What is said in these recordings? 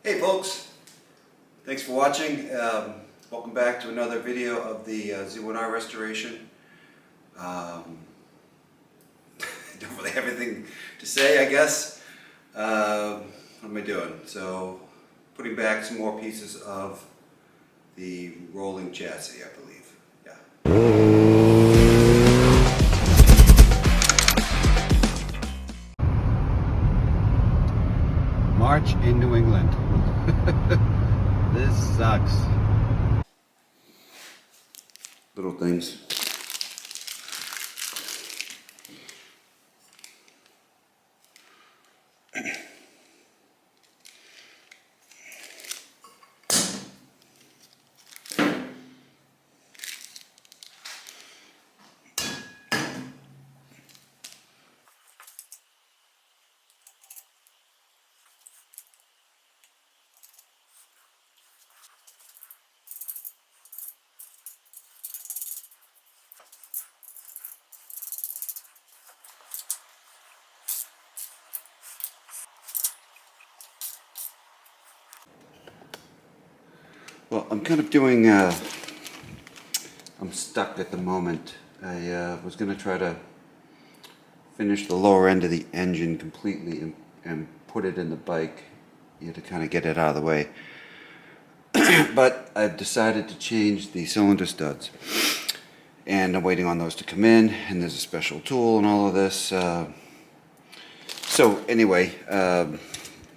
Hey folks, thanks for watching. Welcome back to another video of the Z1R restoration. Don't really have anything to say, I guess. What am I doing? So, putting back some more pieces of the rolling chassis, I believe. Yeah. March in New England. This sucks. Little things. Well, I'm kind of doing, I'm stuck at the moment. I was going to try to finish the lower end of the engine completely and put it in the bike, to kind of get it out of the way. But I've decided to change the cylinder studs. And I'm waiting on those to come in, and there's a special tool and all of this. So anyway,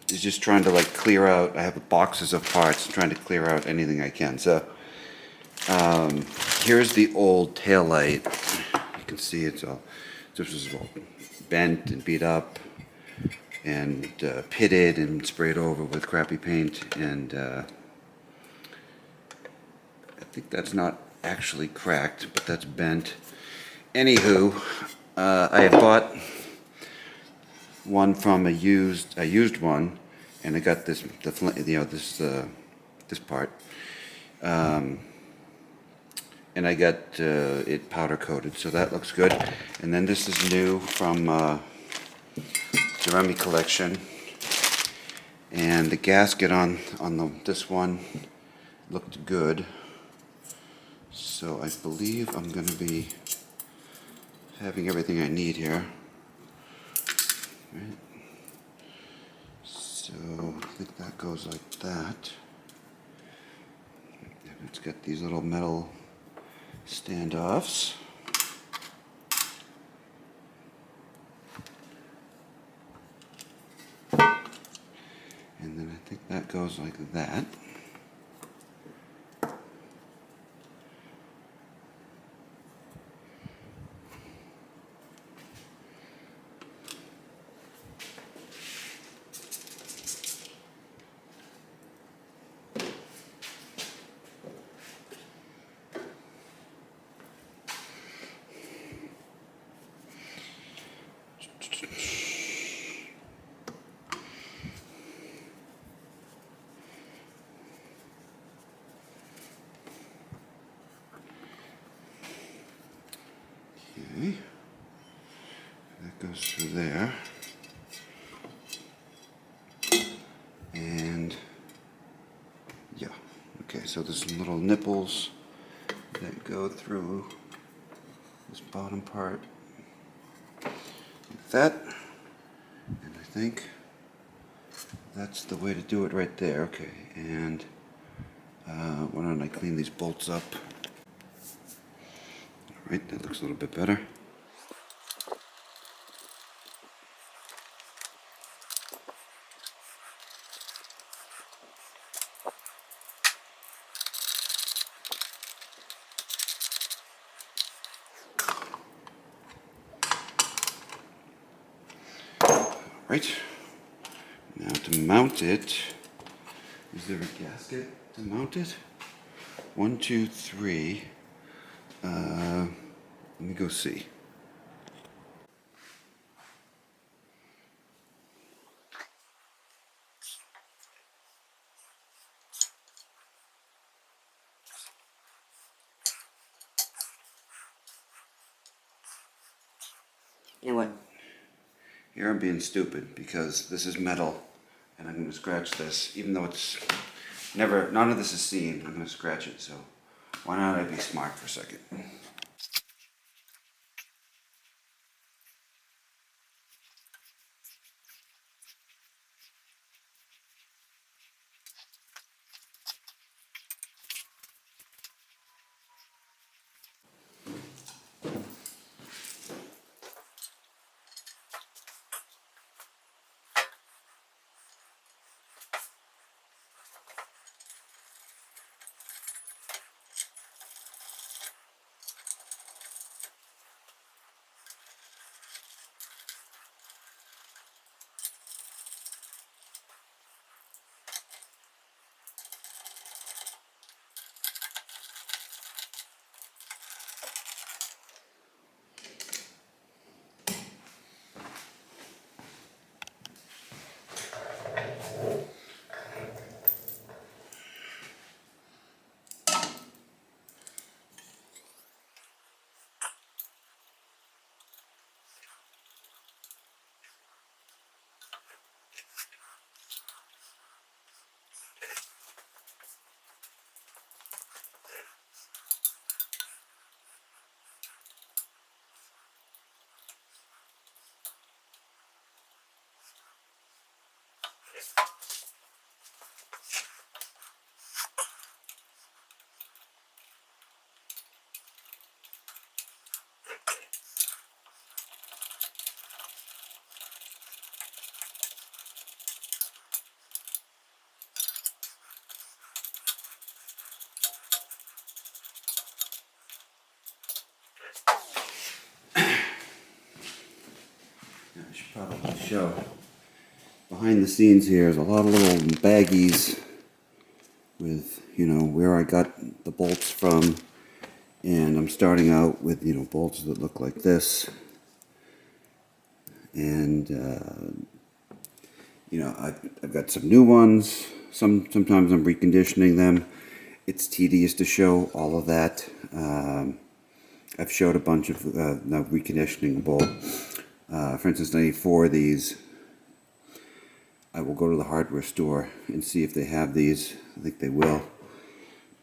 is just trying to clear out. I have boxes of parts, trying to clear out anything I can. So here's the old tail light. You can see this was all bent and beat up and pitted and sprayed over with crappy paint, and I think that's not actually cracked, but that's bent. Anywho, I had bought one from a used one, and I got this this part, and I got it powder coated, so that looks good. And then this is new from Ceramic Collection, and the gasket on this one looked good. So I believe I'm going to be having everything I need here. Right. So I think that goes like that. And it's got these little metal standoffs. And then I think that goes like that. Okay, that goes through there, and yeah, okay, so there's some little nipples that go through this bottom part like that, and I think that's the way to do it right there. Okay, and why don't I clean these bolts up? Alright, that looks a little bit better. Right, now to mount it, is there a gasket to mount it? 1, 2, 3. Let me go see. You know what? Here I'm being stupid because this is metal And I'm going to scratch this, even though it's never, none of this is seen. I'm going to scratch it, so why not I be smart for a second? I should probably show. Behind the scenes here is a lot of little baggies with, you know, where I got the bolts from. And I'm starting out with, you know, bolts that look like this. And, you know, I've got some new ones. Sometimes I'm reconditioning them. It's tedious to show all of that. I've showed a bunch of now reconditioning bolt. For instance, I need 4 of these. I will go to the hardware store and see if they have these. I think they will.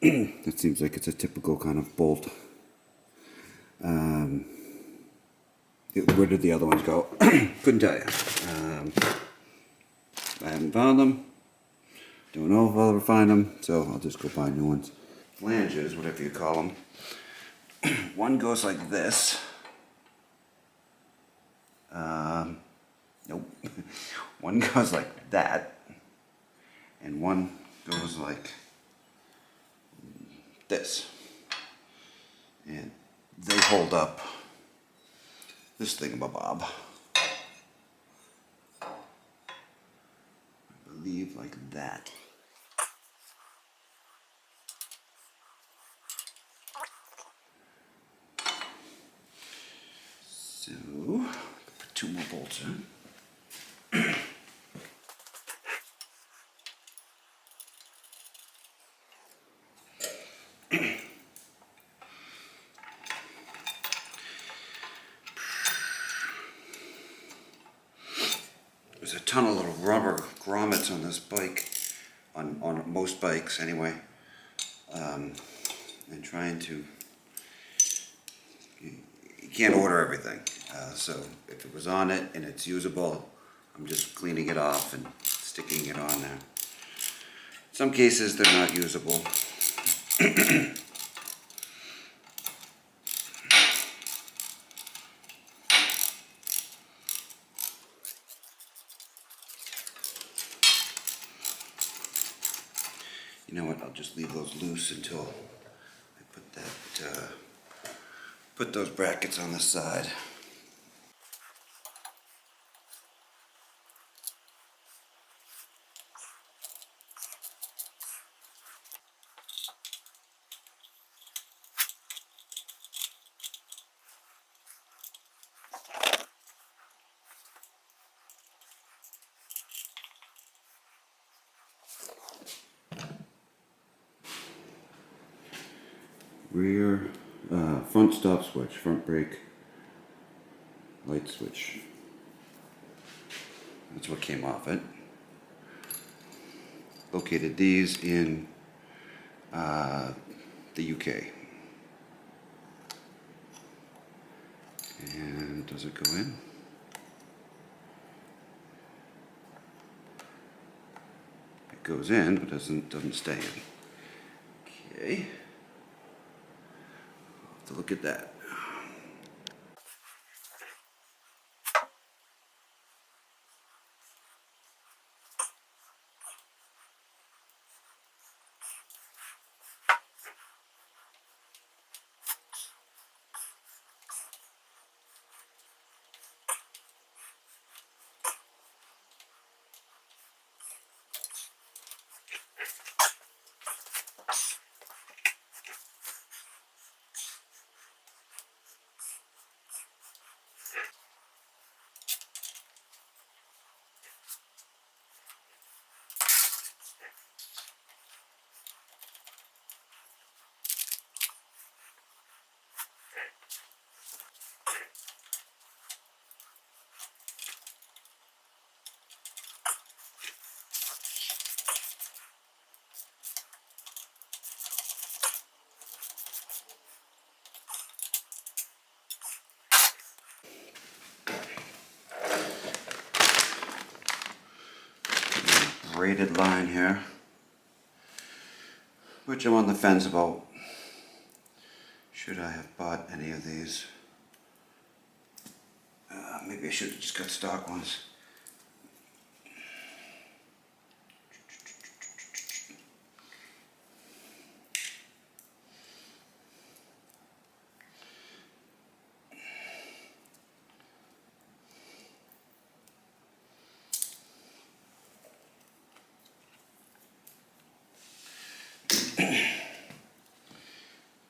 It seems like it's a typical kind of bolt. Where did the other ones go? Couldn't tell you. I haven't found them. Don't know if I'll ever find them, so I'll just go buy new ones. Flanges, whatever you call them. One goes like this. Nope. One goes like that. And one goes like this. And they hold up this thingamabob. I believe like that. So, put 2 more bolts in. There's a ton of little rubber grommets on this bike, on most bikes anyway, and trying to, you can't order everything, so if it was on it and it's usable, I'm just cleaning it off and sticking it on there. In some cases they're not usable. You know what, I'll just leave those loose until I put that, put those brackets on the side. Rear, front stop switch, front brake, light switch. That's what came off it. located these in the UK. And does it go in? It goes in, but doesn't stay in. Okay. Have to look at that. Braided line here, which I'm on the fence about. Should I have bought any of these? Maybe I should have just got stock ones.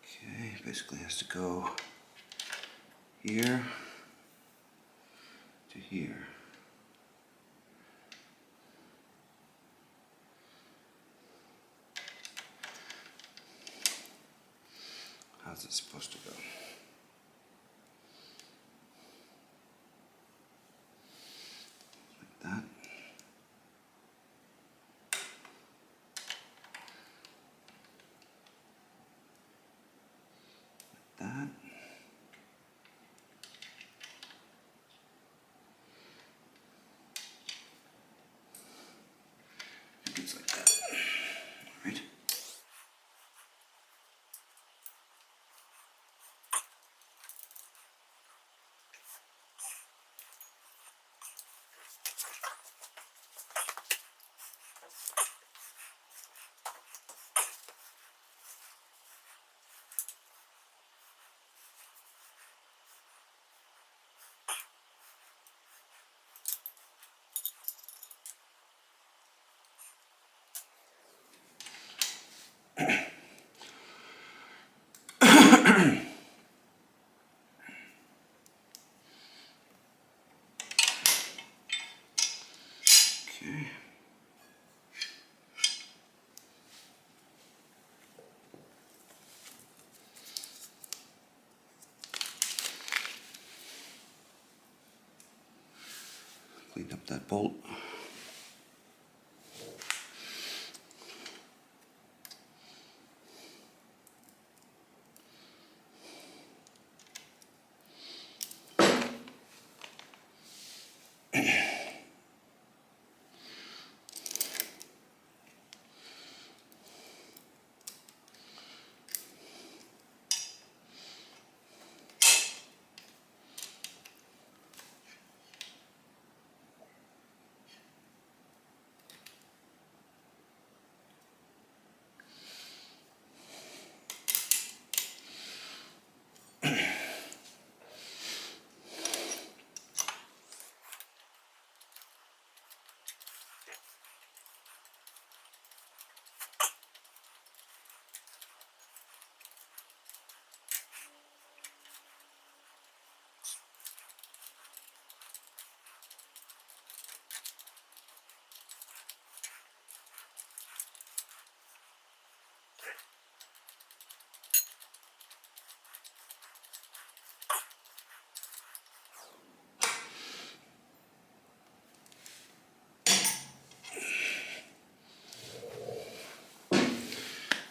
Okay, basically has to go here to here. How's it supposed to go? Like that. Like that. I think it's like that. Right? Okay. Clean up that bolt.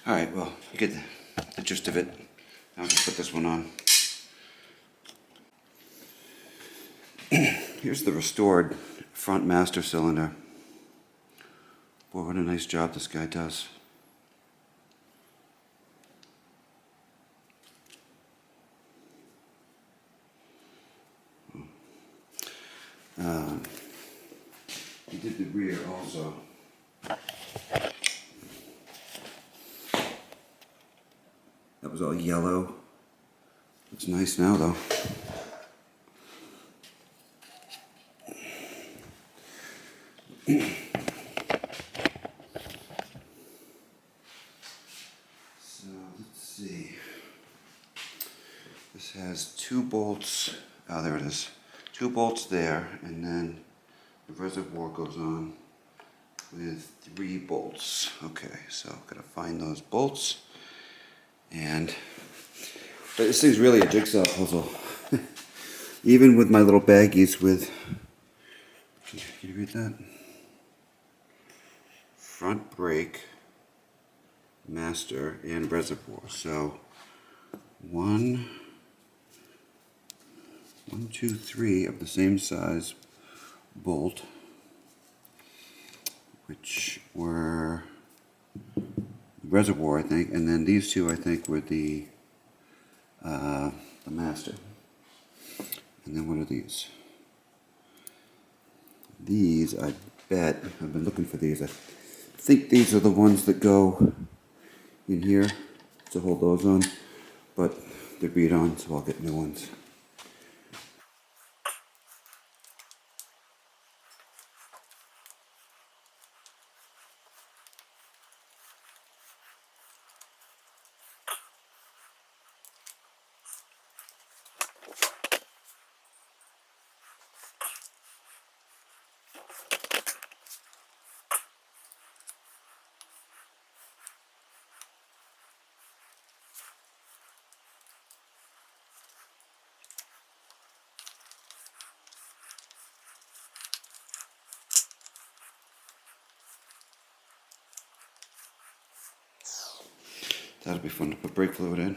Alright, well, you get the gist of it. Now I'll just put this one on. Here's the restored front master cylinder. Boy, what a nice job this guy does. He did the rear also. That was all yellow. Looks nice now though. So let's see. This has 2 bolts. Oh, there it is. 2 bolts there, and then the reservoir goes on with 3 bolts. Okay, so gotta find those bolts. But this thing's really a jigsaw puzzle. Even with my little baggies with, can you read that? Front brake, master, and reservoir. So 1, 2, 3 of the same size bolt, which were reservoir, I think, and then these 2, I think, were the master. And then what are these? These, I bet, I've been looking for these. I think these are the ones that go in here to hold those on, but they're beat on, so I'll get new ones. That'll be fun to put brake fluid in.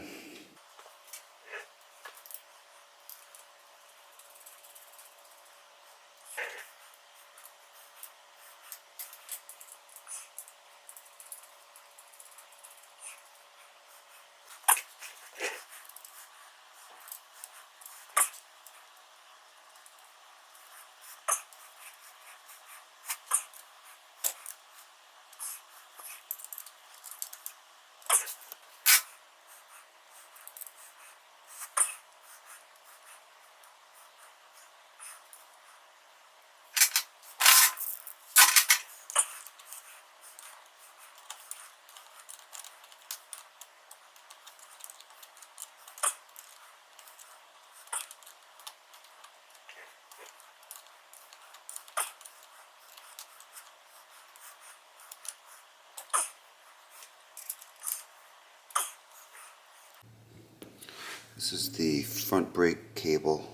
This is the front brake cable,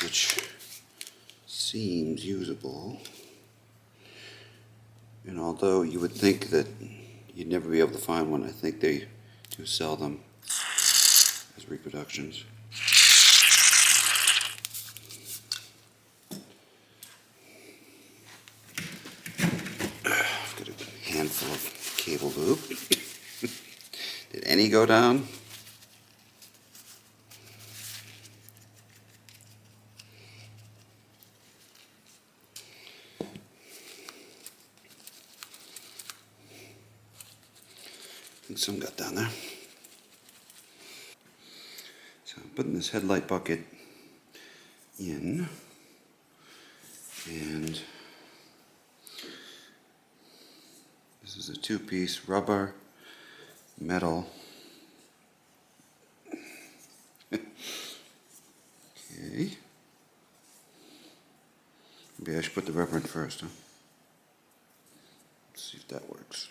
which seems usable. And although you would think that you'd never be able to find one, I think they do sell them as reproductions. I've got a handful of cable loop. Did any go down? I think some got down there. So I'm putting this headlight bucket in, and this is a 2-piece rubber metal. Okay. Maybe I should put the rubber in first, huh? Let's see if that works.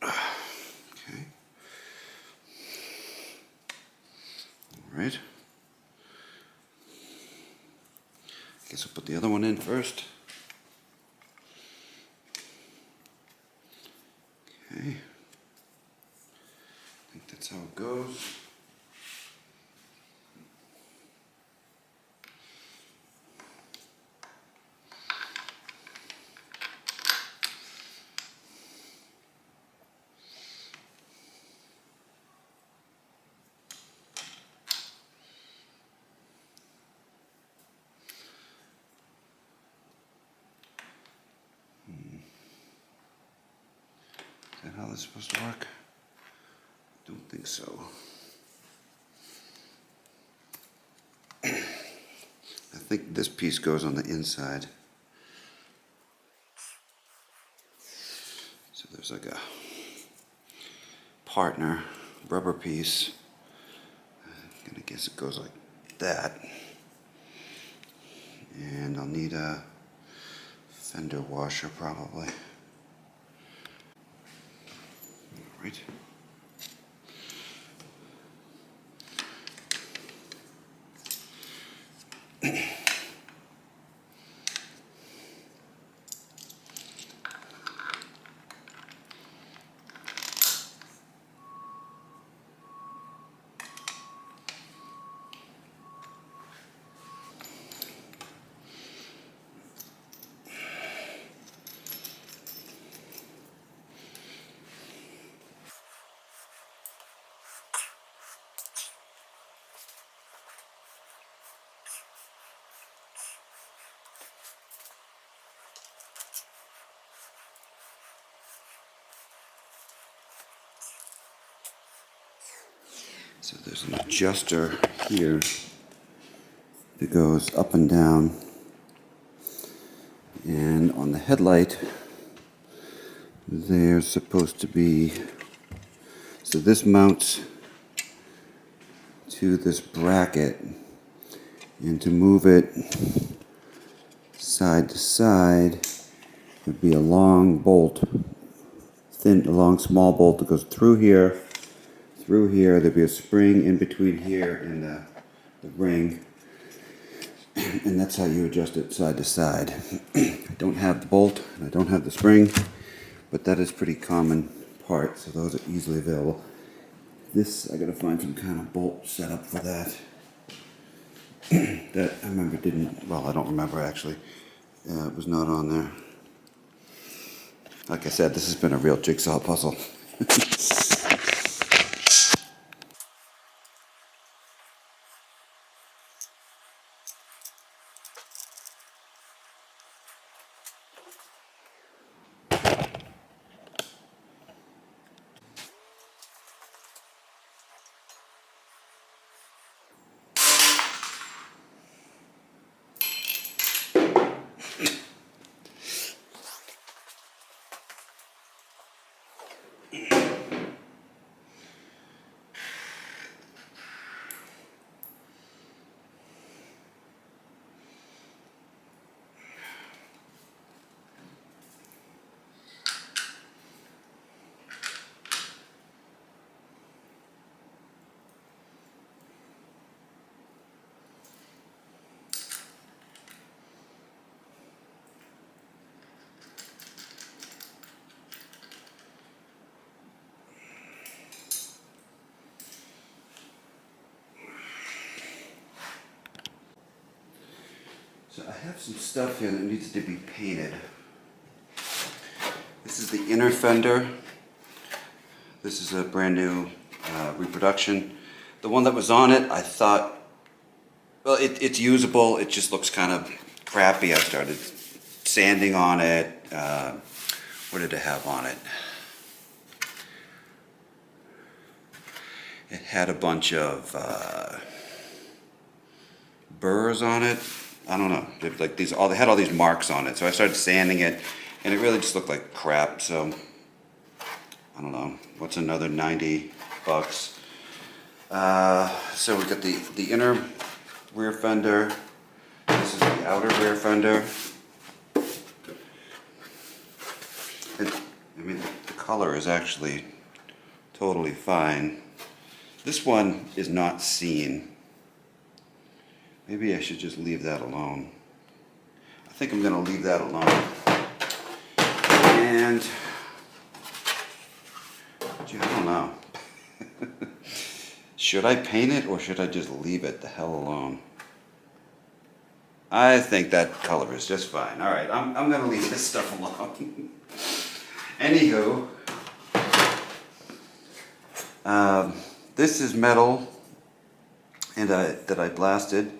Okay. Alright. Guess I'll put the other one in first. Okay. I think that's how it goes. Is that how this is supposed to work? Don't think so. I think this piece goes on the inside. So there's like a partner rubber piece. I'm gonna guess it goes like that. And I'll need a fender washer probably. All right. So there's an adjuster here that goes up and down, and on the headlight there's supposed to be, so this mounts to this bracket, and to move it side to side would be a long bolt, a long small bolt that goes through here. Through here, there'd be a spring in between here and the ring, and that's how you adjust it side to side. I don't have the bolt and I don't have the spring, but that is pretty common part, so those are easily available. This, I gotta find some kind of bolt setup for that. That I remember didn't, well, I don't remember actually. It was not on there. Like I said, this has been a real jigsaw puzzle. So I have some stuff here that needs to be painted. This is the inner fender. This is a brand new reproduction. The one that was on it, I thought, well, it's usable. It just looks kind of crappy. I started sanding on it. What did it have on it? It had a bunch of burrs on it. I don't know. Like they had all these marks on it. So I started sanding it, and it really just looked like crap. So I don't know. What's another $90? So we got the inner rear fender. This is the outer rear fender. I mean, the color is actually totally fine. This one is not seen. Maybe I should just leave that alone. I think I'm gonna leave that alone. And, gee, I don't know. Should I paint it or should I just leave it the hell alone? I think that color is just fine. All right, I'm gonna leave this stuff alone. Anywho, this is metal and that I blasted,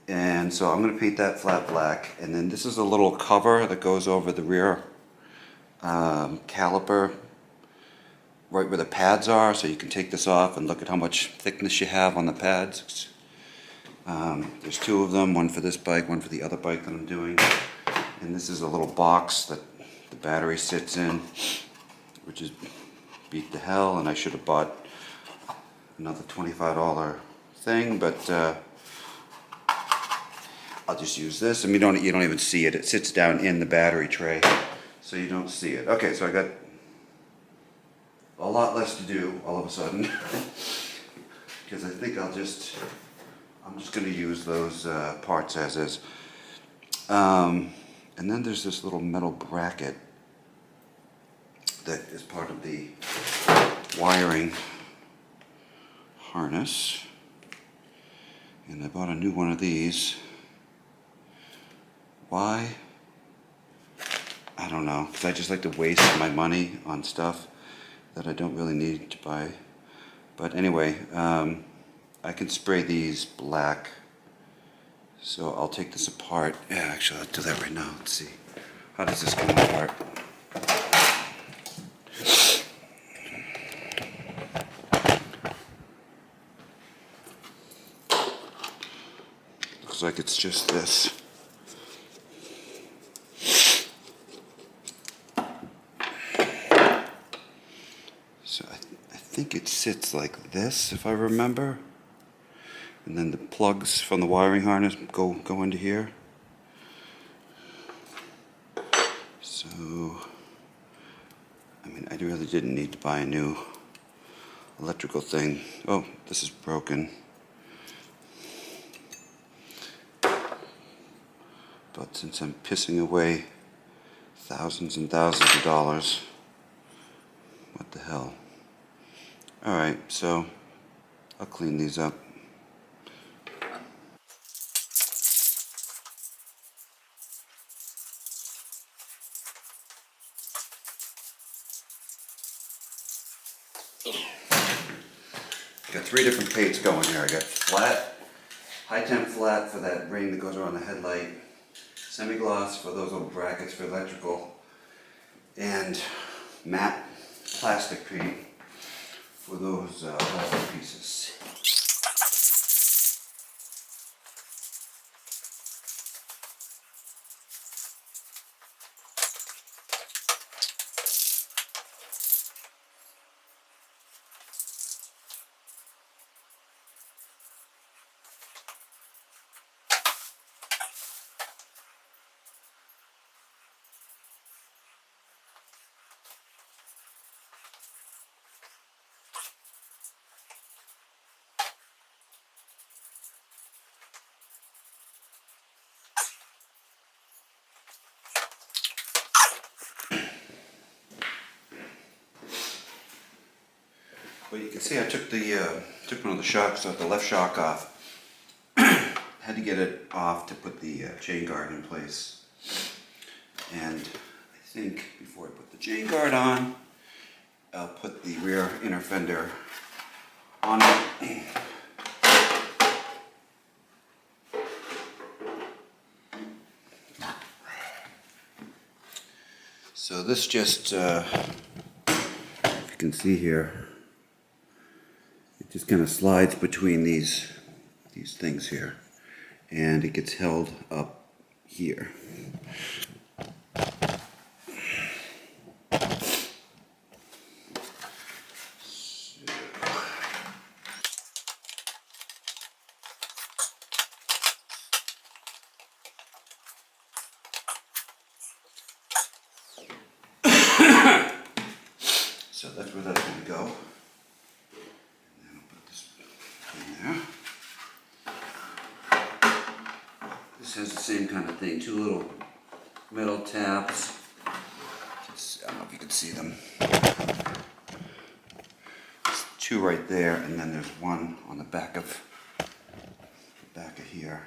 and so I'm gonna paint that flat black. And then this is a little cover that goes over the rear caliper, right where the pads are, so you can take this off and look at how much thickness you have on the pads. There's two of them, one for this bike, one for the other bike that I'm doing. And this is a little box that the battery sits in, which is beat to hell, and I should have bought another $25 thing, but I'll just use this. I mean, you don't even see it. It sits down in the battery tray, so you don't see it. Okay, so I got a lot less to do all of a sudden, because I think I'm just going to use those parts as is. And then there's this little metal bracket that is part of the wiring harness. And I bought a new one of these. Why? I don't know, because I just like to waste my money on stuff that I don't really need to buy. But anyway, I can spray these black. So I'll take this apart. Yeah, actually, I'll do that right now. Let's see. How does this come apart? Looks like it's just this. So I think it sits like this, if I remember. And then the plugs from the wiring harness go into here. So, I mean, I really didn't need to buy a new electrical thing. Oh, this is broken. But since I'm pissing away thousands and thousands of dollars, what the hell? Alright, so I'll clean these up. Got three different paints going here. I got flat, high temp flat for that ring that goes around the headlight, semi-gloss for those little brackets for electrical, and matte plastic paint for those plastic pieces. Well, you can see I took one of the shocks off, the left shock off. Had to get it off to put the chain guard in place. And I think before I put the chain guard on, I'll put the rear inner fender on it. So this just, if you can see here, it just kind of slides between these things here, and it gets held up here. So that's where that's going to go. And then I'll put this in there. same kind of thing. Two little metal taps. I don't know if you can see them. There's two right there, and then there's one on the back of here.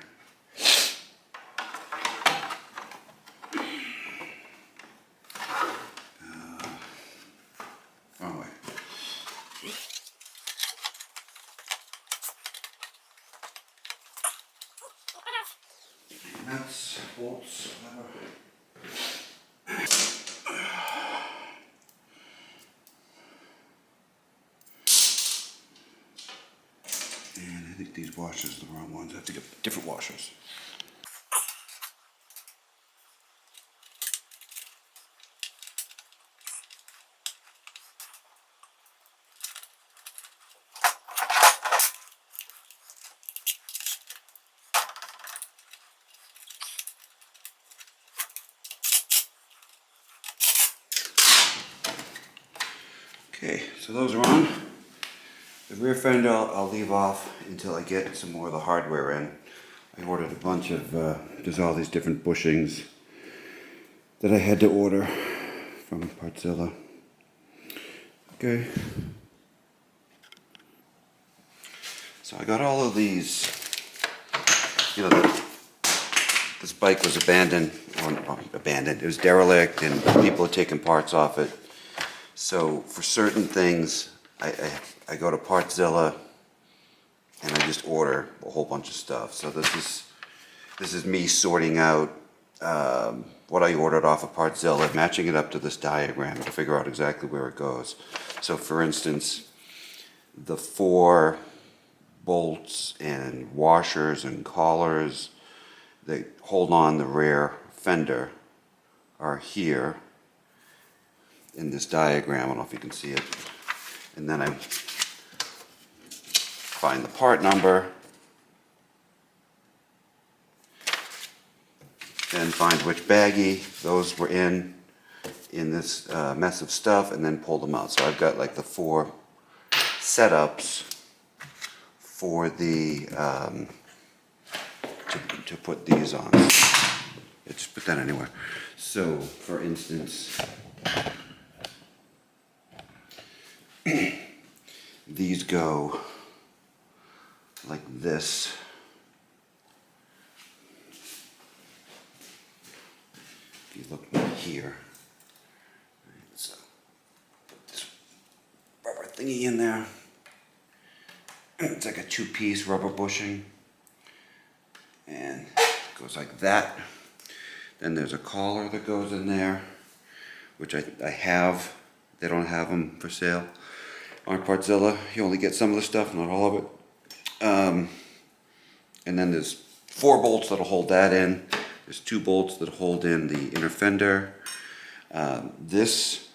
Wrong way. Nuts, bolts, whatever. And I think these washers are the wrong ones. I have to get different washers. Okay, so those are on. The rear fender I'll leave off until I get some more of the hardware in. I ordered a bunch of, there's all these different bushings that I had to order from Partzilla. Okay. So I got all of these, you know, this bike was abandoned, it was derelict and people had taken parts off it. So for certain things, I go to Partzilla and I just order a whole bunch of stuff. So this is me sorting out what I ordered off of Partzilla, matching it up to this diagram to figure out exactly where it goes. So for instance, the 4 bolts and washers and collars that hold on the rear fender are here in this diagram. I don't know if you can see it. And then I find the part number, then find which baggie those were in this mess of stuff, and then pull them out. So I've got like the 4 setups for the to put these on. Just put that anywhere. So for instance, these go like this. If you look here, so put this rubber thingy in there. It's like a 2-piece rubber bushing, and it goes like that. Then there's a collar that goes in there, which I have. They don't have them for sale on Partzilla. You only get some of the stuff, not all of it. And then there's 4 bolts that'll hold that in. There's 2 bolts that hold in the inner fender. These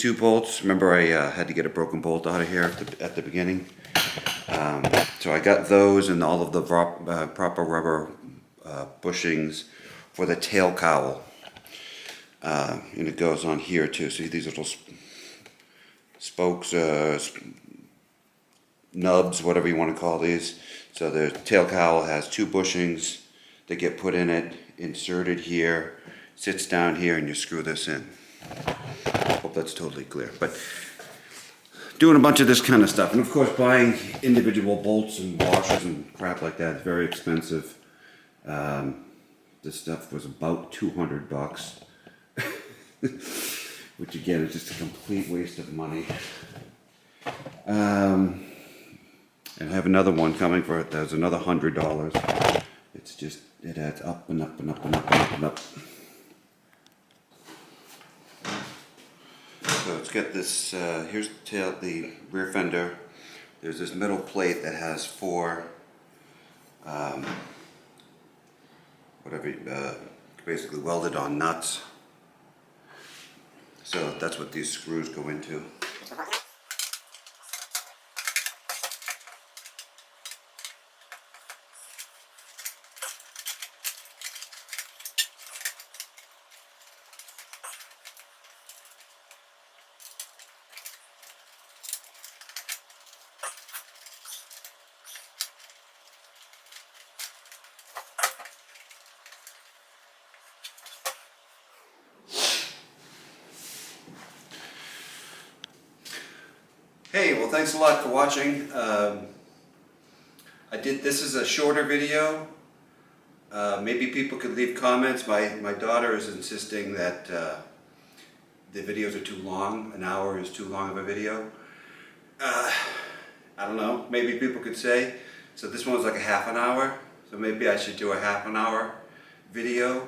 2 bolts, remember I had to get a broken bolt out of here at the beginning. So I got those and all of the proper rubber bushings for the tail cowl. And it goes on here too. See these little spokes, nubs, whatever you want to call these. So the tail cowl has 2 bushings that get put in it, inserted here, sits down here, and you screw this in. Hope that's totally clear. But doing a bunch of this kind of stuff, and of course buying individual bolts and washers and crap like that is very expensive. This stuff was about $200, which again is just a complete waste of money. And I have another one coming for it. There's another $100. It's just, it adds up and up and up and up and up and up. So let's get this, here's the rear fender. There's this middle plate that has 4, basically welded on nuts. So that's what these screws go into. Hey, well, thanks a lot for watching. This is a shorter video. Maybe people could leave comments. My daughter is insisting that the videos are too long. An hour is too long of a video. I don't know. Maybe people could say. So this one was like a half an hour. So maybe I should do a half an hour video.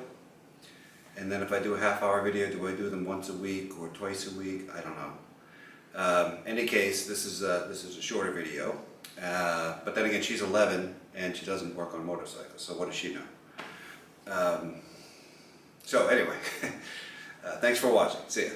And then if I do a half hour video, do I do them once a week or twice a week? I don't know. Any case, this is a shorter video. But then again, she's 11 and she doesn't work on motorcycles, so what does she know? So anyway, thanks for watching. See ya.